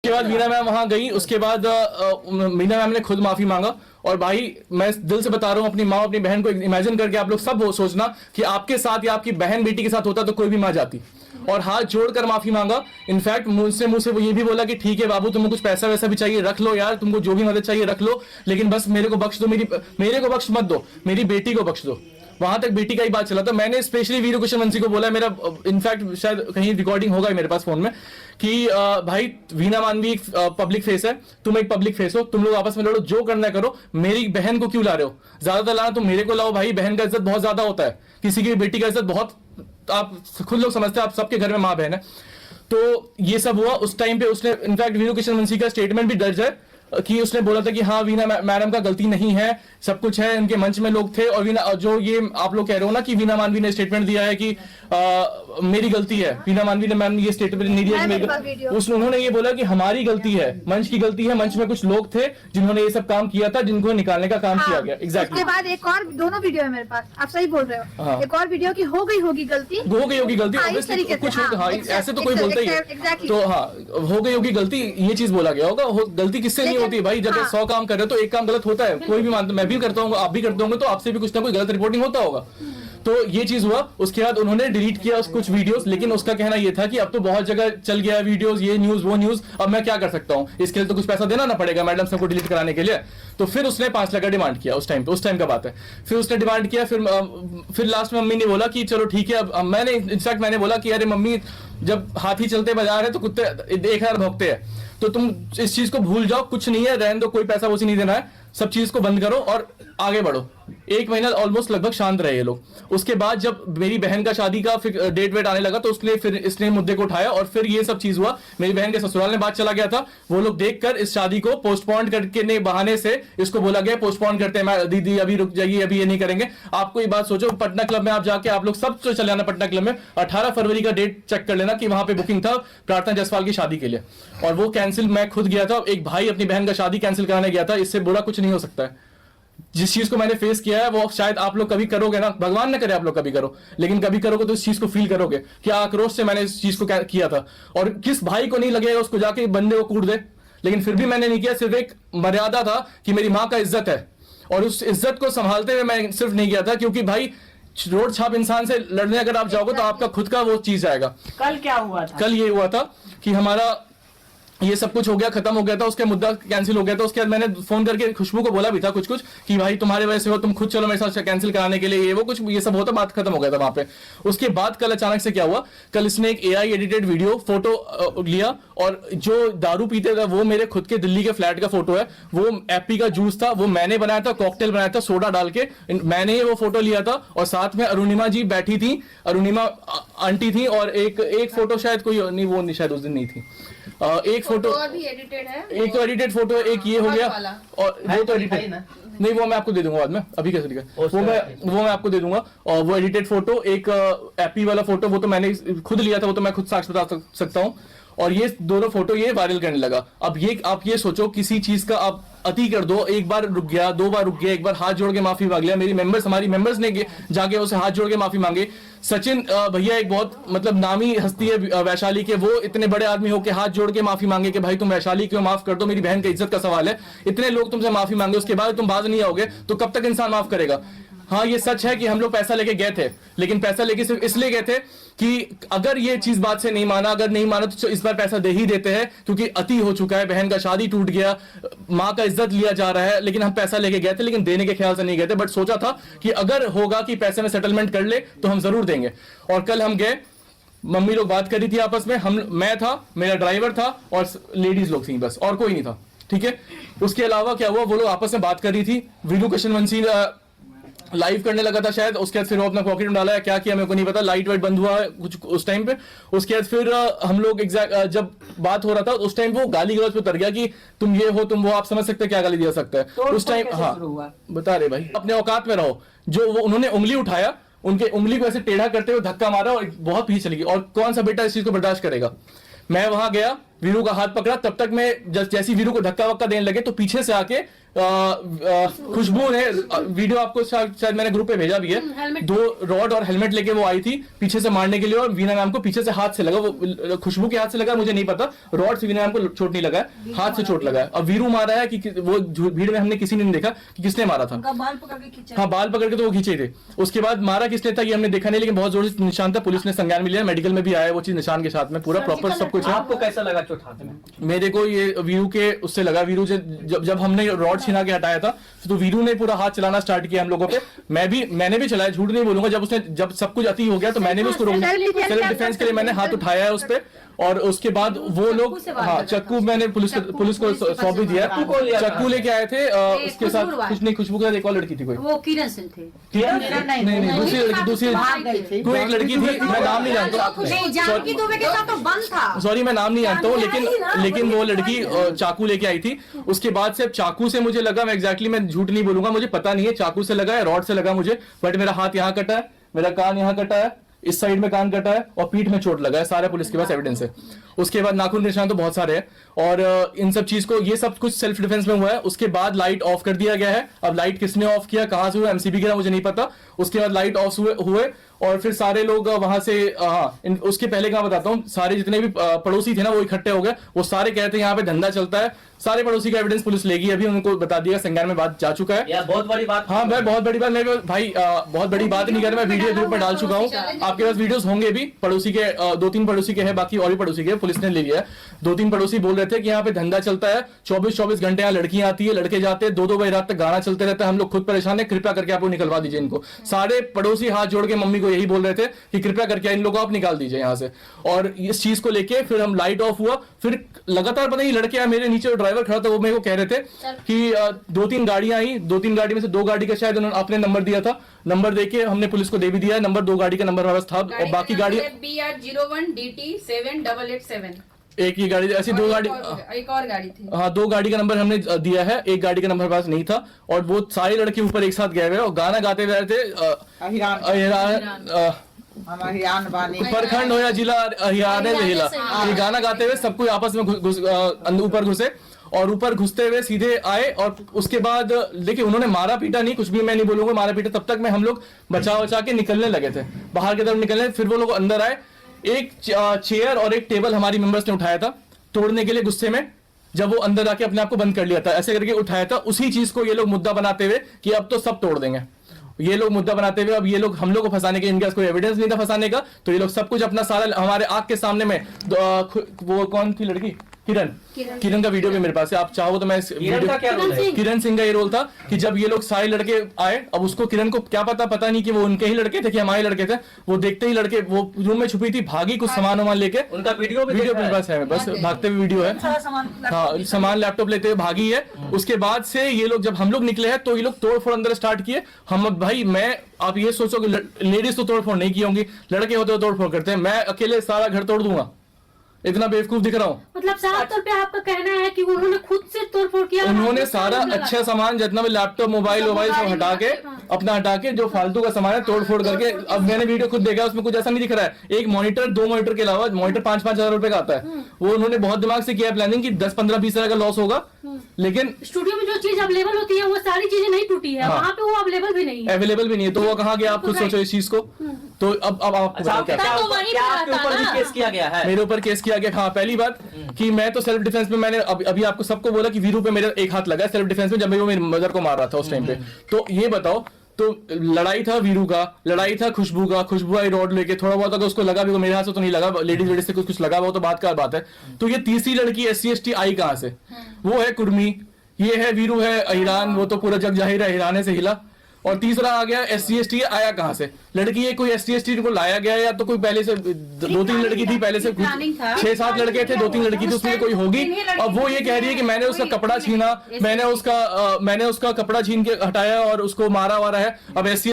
उसके बाद वीना मैम वहां गई, उसके बाद वीना मैम ने खुद माफी मांगा। और भाई मैं दिल से बता रहा हूं, अपनी माँ अपनी बहन को इमेजिन करके आप लोग सब वो सोचना कि आपके साथ या आपकी बहन बेटी के साथ होता तो कोई भी माँ जाती, और हाथ जोड़कर माफी मांगा। इनफैक्ट मुझसे वो ये भी बोला कि ठीक है बाबू, तुमको कुछ पैसा वैसा भी चाहिए रख लो यार, तुमको जो भी मदद चाहिए रख लो, लेकिन बस मेरे को बख्श दो, मेरे को बख्श मत दो, मेरी बेटी को बख्श दो। वहां तक बेटी का ही बात चला था। मैंने स्पेशली वीरू कृष्ण वंशी को बोला, मेरा इनफैक्ट शायद कहीं रिकॉर्डिंग होगा मेरे पास फोन में, कि भाई वीना मानवी एक पब्लिक फेस है, तुम एक पब्लिक फेस हो, तुम लोग आपस में लड़ो, जो करना करो, मेरी बहन को क्यों ला रहे हो? ज्यादातर लाना तुम मेरे को लाओ भाई, बहन का इज्जत बहुत ज्यादा होता है, किसी की बेटी का इज्जत बहुत, आप खुद लोग समझते हैं, आप सबके घर में माँ बहन है। तो ये सब हुआ उस टाइम पे। उसने इनफैक्ट वीरू कृष्ण वंशी का स्टेटमेंट भी दर्ज है कि उसने बोला था कि हाँ वीना मैडम का गलती नहीं है, सब कुछ है, इनके मंच में लोग थे। और वीना, जो ये आप लोग कह रहे हो ना कि वीना मानवी ने स्टेटमेंट दिया है कि मेरी गलती है, वीना मानवी ने मैम ये स्टेटमेंट नहीं दिया, उन्होंने ये बोला कि हमारी गलती है, मंच की गलती है, मंच में कुछ लोग थे जिन्होंने ये सब काम किया था, जिनको निकालने का काम किया गया। एग्जैक्टली। उसके बाद एक और दोनों वीडियो है मेरे पास, आप सही बोल रहे हो। हाँ। एक और वीडियो की हो गई होगी गलती, कुछ हाँ ऐसे तो कोई बोलता ही है, तो हाँ हो गई होगी गलती, ये चीज बोला गया होगा। गलती किससे नहीं होती भाई, जब 100 काम कर रहे हो तो एक काम गलत होता है, कोई भी मानता, मैं भी करता हूँ, आप भी करते होंगे, तो आपसे भी कुछ ना कुछ गलत रिपोर्टिंग होता होगा। तो ये चीज हुआ। उसके बाद उन्होंने डिलीट किया कुछ वीडियोस, लेकिन उसका कहना ये था कि अब तो बहुत जगह चल गया वीडियोस, ये न्यूज वो न्यूज, अब मैं क्या कर सकता हूँ, इसके लिए तो कुछ पैसा देना ना पड़ेगा मैडम सबको डिलीट कराने के लिए। तो फिर उसने 5 लाख का डिमांड किया उस टाइम का बात है। फिर उसने डिमांड किया, फिर लास्ट में मम्मी ने बोला कि चलो ठीक है। अब मैंने इनफैक्ट मैंने बोला कि अरे मम्मी, जब हाथी चलते बाजार है तो कुत्ते 1000 भौंकते हैं, तो तुम इस चीज को भूल जाओ, कुछ नहीं है, रहने दो, कोई पैसा वैसे नहीं देना है, सब चीज को बंद करो और आगे बढ़ो। 1 महीना ऑलमोस्ट लगभग शांत रहे ये लोग। उसके बाद जब मेरी बहन का शादी का डेट वेट आने लगा, तो फिर इसने मुद्दे को उठाया और फिर ये सब चीज हुआ। मेरी बहन के ससुराल में बात चला गया था, वो लोग देखकर इस शादी को पोस्टपोन करके बहाने से इसको बोला गया पोस्टपोन करते हैं, दीदी अभी रुक जाइए, अभी ये नहीं करेंगे। आपको ये बात सोचो, पटना क्लब में आप जाके आप लोग सब चले जाना, पटना क्लब में 18 फरवरी का डेट चेक कर लेना कि वहां पे बुकिंग था प्रार्थना जायसवाल की शादी के लिए, और वो कैंसिल। मैं खुद गया था, एक भाई अपनी बहन का शादी कैंसिल कराने गया था, इससे बुरा कुछ नहीं हो सकता है। जिस चीज को मैंने फेस किया है वो शायद आप लोग कभी करोगे ना, भगवान न करे आप लोग कभी करो, लेकिन कभी करोगे तो इस चीज को फील करोगे कि आक्रोश से मैंने इस चीज को किया था। और किस भाई को नहीं लगेगा उसको जाके बंदे को कूट दे, लेकिन फिर भी मैंने नहीं किया। सिर्फ एक मर्यादा था कि मेरी माँ का इज्जत है, और उस इज्जत को संभालते हुए मैं सिर्फ नहीं किया था, क्योंकि भाई रोड छाप इंसान से लड़ने अगर आप जाओगे तो आपका खुद का वो चीज आएगा। कल क्या हुआ था? कल ये हुआ था कि हमारा ये सब कुछ हो गया, खत्म हो गया था, उसके मुद्दा कैंसिल हो गया था। उसके बाद मैंने फोन करके खुशबू को बोला भी था कुछ कि भाई तुम्हारे वजह से हो, तुम खुद चलो मेरे साथ कैंसिल कराने के लिए, ये वो कुछ ये सब होता, बात खत्म हो गया था वहां पे। उसके बाद कल अचानक से क्या हुआ, कल इसने एक AI एडिटेड वीडियो फोटो लिया, और जो दारू पीते थे वो मेरे खुद के दिल्ली के फ्लैट का फोटो है, वो एप्पी का जूस था, वो मैंने बनाया था, कॉकटेल बनाया था सोडा डाल के, मैंने वो फोटो लिया था। और साथ में अरुणिमा जी बैठी थी, अरुणिमा आंटी थी, और एक फोटो शायद कोई नहीं, वो नहीं शायद उस दिन नहीं थी। एक फोटो भी एडिटेड है, एक तो एडिटेड फोटो, एक ये हो गया, और वो तो एडिटेड नहीं, वो मैं आपको दे दूंगा बाद में, अभी कैसे दिखा वो मैं आपको दे दूंगा। और वो एडिटेड फोटो, एक एपी वाला फोटो, वो तो मैंने खुद लिया था, वो तो मैं खुद साक्ष्य बता सकता हूँ। और ये दोनों फोटो ये वायरल करने लगा। अब ये आप ये सोचो, किसी चीज का आप अति कर दो, एक बार रुक गया, 2 बार रुक गया, एक बार हाथ जोड़ के माफी मांग लिया। हमारी मेंबर्स ने जाके उसे हाथ जोड़ के माफी मांगे। सचिन भैया एक बहुत मतलब नामी हस्ती है वैशाली के, वो इतने बड़े आदमी हो के हाथ जोड़ के माफी मांगे कि भाई तुम वैशाली क्यों, माफ कर दो, मेरी बहन की इज्जत का सवाल है। इतने लोग तुमसे माफी मांगे, उसके बाद तुम बाज नहीं आओगे तो कब तक इंसान माफ करेगा? हाँ ये सच है कि हम लोग पैसा लेके गए थे, लेकिन पैसा लेके सिर्फ इसलिए गए थे कि अगर ये चीज बात से नहीं माना, अगर नहीं माना तो इस बार पैसा दे ही देते हैं, क्योंकि अति हो चुका है, बहन का शादी टूट गया, माँ का इज्जत लिया जा रहा है। लेकिन हम पैसा लेके गए थे, लेकिन देने के ख्याल से नहीं गए थे, बट सोचा था कि अगर होगा कि पैसे में सेटलमेंट कर ले तो हम जरूर देंगे। और कल हम गए, मम्मी लोग बात कर रही थी आपस में, मैं था, मेरा ड्राइवर था और लेडीज लोग थी, बस और कोई नहीं था, ठीक है। उसके अलावा क्या हुआ, वो लोग आपस में बात कर रही थी। वीरू कृष्ण वंशी लाइव करने लगा था शायद, उसके बाद फिर वो अपना पॉकेट में डाला है, क्या किया मेरे को नहीं पता, लाइट वाइट बंद हुआ है कुछ उस टाइम पे। उसके बाद फिर हम लोग जब बात हो रहा था उस टाइम वो गाली गलौज पे उतर गया कि तुम ये हो, तुम वो, आप समझ सकते क्या गाली दिया सकता है तो उस टाइम। हाँ बता रहे भाई, अपने औकात में रहो। जो वो उन्होंने उंगली उठाया, उनके उंगली को ऐसे टेढ़ा करते हुए धक्का मारा और बहुत पीछे चली गई, और कौन सा बेटा इस चीज को बर्दाश्त करेगा? मैं वहां गया, वीरू का हाथ पकड़ा, तब तक मैं जैसी वीरू को धक्का वक्का देने लगे तो पीछे से आके खुशबू ने, वीडियो आपको शायद मैंने ग्रुप पे भेजा भी है, 2 रॉड और हेलमेट लेके वो आई थी पीछे से मारने के लिए, और वीना मैम को पीछे से हाथ से लगा, वो खुशबू के हाथ से लगा मुझे नहीं पता, रॉड से वीना मैम को चोट नहीं लगा है, हाथ से चोट लगा है। अब वीरू मारा है कि वो भीड़ में हमने किसी ने नहीं देखा कि किसने मारा था। बाल पकड़ के खींचा। हाँ, बाल पकड़ के तो वो खींचे थे। उसके बाद मारा किसने था ये हमने देखा नहीं, लेकिन बहुत जोर से निशान था, पुलिस ने संज्ञान में लिया, मेडिकल में भी आया वो चीज निशान के साथ में, पूरा प्रॉपर सब कुछ है। आपको कैसा लगा चोट हाथ में? मेरे को ये वीरू के उससे लगा, वीरू से जब हमने रॉड छिना के हटाया था तो वीरू ने पूरा हाथ चलाना स्टार्ट किया हम लोगों पे। मैंने भी चलाया, झूठ नहीं बोलूंगा, जब सब कुछ अति हो गया तो मैंने भी उसको रोकने, सेल्फ डिफेंस के लिए मैंने हाथ उठाया है उस पे, और उसके बाद वो लोग, हाँ, चक्कू मैंने पुलिस को सौंप भी दिया, चक्कू लेके आए थे। उसके साथ कुछ नहीं, खुशबू के साथ एक और लड़की थी, कोई वो किरण सिंह थे। नहीं, दूसरी कोई एक लड़की थी, मैं नाम नहीं जानता, सॉरी मैं नाम नहीं जानता हूँ, लेकिन वो लड़की चाकू लेके आई थी। उसके बाद से चाकू से मुझे लगा, मैं एग्जैक्टली मैं झूठ नहीं बोलूंगा, मुझे पता नहीं है चाकू से लगा है रॉड से लगा मुझे, बट मेरा हाथ यहाँ कटा है, मेरा कान यहाँ कटा है, इस साइड में कान कटा है, और पीठ में चोट लगा है, सारा पुलिस के पास एविडेंस है। उसके बाद नाखून के निशान तो बहुत सारे हैं, और इन सब चीज को, ये सब कुछ सेल्फ डिफेंस में हुआ है। उसके बाद लाइट ऑफ कर दिया गया है। अब लाइट किसने ऑफ किया, कहां से हुआ, एमसीबी गिरा, मुझे नहीं पता। उसके बाद लाइट ऑफ हुए और फिर सारे लोग वहां से, उसके पहले कहां बताता हूँ, सारे जितने भी पड़ोसी थे ना वो इकट्ठे हो गए, वो सारे कहते हैं यहाँ पे धंधा चलता है। सारे पड़ोसी का एविडेंस पुलिस लेगी, अभी उनको बता दिया, संज्ञान में बात जा चुका है। बहुत बड़ी बात। हाँ भाई, बहुत बड़ी बात, मेरे भाई बहुत बड़ी बात नहीं कर रहा, मैं वीडियो ग्रुप पर डाल चुका हूँ, आपके पास वीडियोस होंगे भी। पड़ोसी के 2-3 पड़ोसी के हैं, बाकी और भी पड़ोसी के पुलिस ने ले लिया है। 2-3 पड़ोसी बोल रहे थे कि यहाँ पे धंधा चलता है, 24-24 घंटे यहाँ लड़कियां आती है, लड़के जाते हैं, 2-2 बजे रात तक गाना चलते रहता है, हम लोग खुद परेशान है, कृपया करके आप लोग निकलवा दीजिए इनको। सारे पड़ोसी हाथ जोड़ के मम्मी को यही बोल रहे थे कि कृपया करके इन लोगों को आप निकाल दीजिए यहाँ से। और इस चीज को लेके फिर हम, लाइट ऑफ हुआ, फिर लगातार पता नहीं लड़के आए, मेरे नीचे ड्राइवर खड़ा था, वो मेरे को कह रहे थे कि 2-3 गाड़ियां आई, 2-3 गाड़ी में से 2 गाड़ी का शायद उन्होंने अपने नंबर दिया था, नंबर देके हमने पुलिस को दे भी दिया है नंबर, 2 गाड़ी का नंबर हमारे पास था, और बाकी गाड़ी BR01DT78887 एक ही गाड़ी, ऐसी 2 गाड़ी, एक और गाड़ी थी। हाँ 2 गाड़ी का नंबर हमने दिया है, एक गाड़ी का नंबर पास नहीं था, और वो सारे लड़के ऊपर एक साथ गए हुए और गाना गाते हुए थे। प्रखंड हो या जिला हरियाणा जिला, ये गाना गाते हुए सबको आपस में ऊपर घुसे, और ऊपर घुसते हुए सीधे आए। और उसके बाद देखिए उन्होंने मारा पीटा नहीं, कुछ भी मैं नहीं बोलूंगा मारा पीटा, तब तक में हम लोग बचा के निकलने लगे थे, बाहर की तरफ निकलने। फिर वो लोग अंदर आए, एक चेयर और एक टेबल हमारी मेंबर्स ने उठाया था तोड़ने के लिए गुस्से में, जब वो अंदर आके अपने आप को बंद कर लिया था, ऐसे करके उठाया था। उसी चीज को ये लोग मुद्दा बनाते हुए कि अब तो सब तोड़ देंगे, ये लोग मुद्दा बनाते हुए अब ये लोग हम लोग को फंसाने के, इनके कोई एविडेंस नहीं था फंसाने का, तो ये लोग सब कुछ अपना सारा हमारे आंख के सामने में, वो कौन थी लड़की, किरण का वीडियो भी मेरे पास है, आप चाहो तो मैं किरण सिंह का ये रोल था कि जब ये लोग सारे लड़के आए, अब उसको किरण को क्या पता नहीं कि वो उनके ही लड़के थे कि हमारे लड़के थे, वो देखते ही लड़के, वो रूम में छुपी थी, भागी कुछ सामान वामान लेके, उनका वीडियो मेरे पास है, बस भागते हुए वीडियो है, हाँ सामान लैपटॉप लेते हुए भागी है। उसके बाद से ये लोग, जब हम लोग निकले हैं तो ये लोग तोड़ फोड़ अंदर स्टार्ट किए। हम भाई आप ये सोचो कि लेडीज तो तोड़ फोड़ नहीं की होंगी, लड़के होते तो तोड़ फोड़ करते हैं, मैं अकेले सारा घर तोड़ दूंगा, इतना बेवकूफ दिख रहा हूँ? मतलब साफ तौर पे आपका कहना है कि उन्होंने खुद से तोड़फोड़ किया? उन्होंने सारा अच्छा सामान जितना भी लैपटॉप मोबाइल सब हटा के, अपना हटा के जो फालतू का सामान है तोड़-फोड़ करके। अब मैंने वीडियो खुद देखा, उसमें कुछ ऐसा नहीं दिख रहा है। एक मॉनिटर, 2 मॉनिटर के अलावा, मॉनिटर 5-5 हजार रुपए का आता है, वो उन्होंने बहुत दिमाग से किया प्लानिंग की 10-15-20 हजार का लॉस होगा, लेकिन स्टूडियो में जो चीज अवेलेबल होती है वो सारी चीजें नहीं टूटी है, वहाँ पे वो अवेलेबल भी नहीं है, अवेलेबल भी नहीं है, तो वो कहाँ गया? आप खुद सोचो इस चीज को। तो अब आपको केस किया गया है, मेरे ऊपर केस किया गया। हाँ, पहली बात कि मैं तो सेल्फ डिफेंस में, मैंने अभी आपको सबको बोला कि वीरू पे मेरा एक हाथ लगा सेल्फ डिफेंस में, जब वो मेरी मदर को मार रहा था उस टाइम पे। तो ये बताओ, तो लड़ाई था वीरू का, लड़ाई था खुशबू का, खुशबू आई रॉड लेके, थोड़ा बहुत अगर उसको लगा भी, मेरे हाथ से तो नहीं लगा, लेडीज से कुछ लगा वो तो बात का बात है। तो ये तीसरी लड़की SC/ST आई कहां से? वो है कुर्मी, ये है वीरू है अहिरान, वो तो पूरा जग जाहिर है अहिराने से हिला। और तीसरा आ गया SC/ST, आया कहां से? लड़की है, कोई SC/ST को लाया गया या तो कोई पहले से 2-3 लड़की थी, पहले से 6-7 लड़के थे, 2-3 लड़की थी, उसमें कोई होगी। अब वो ये कह रही है कि मैंने उसका कपड़ा छीना, मैंने उसका कपड़ा छीन के हटाया और उसको मारा वारा है। अब SC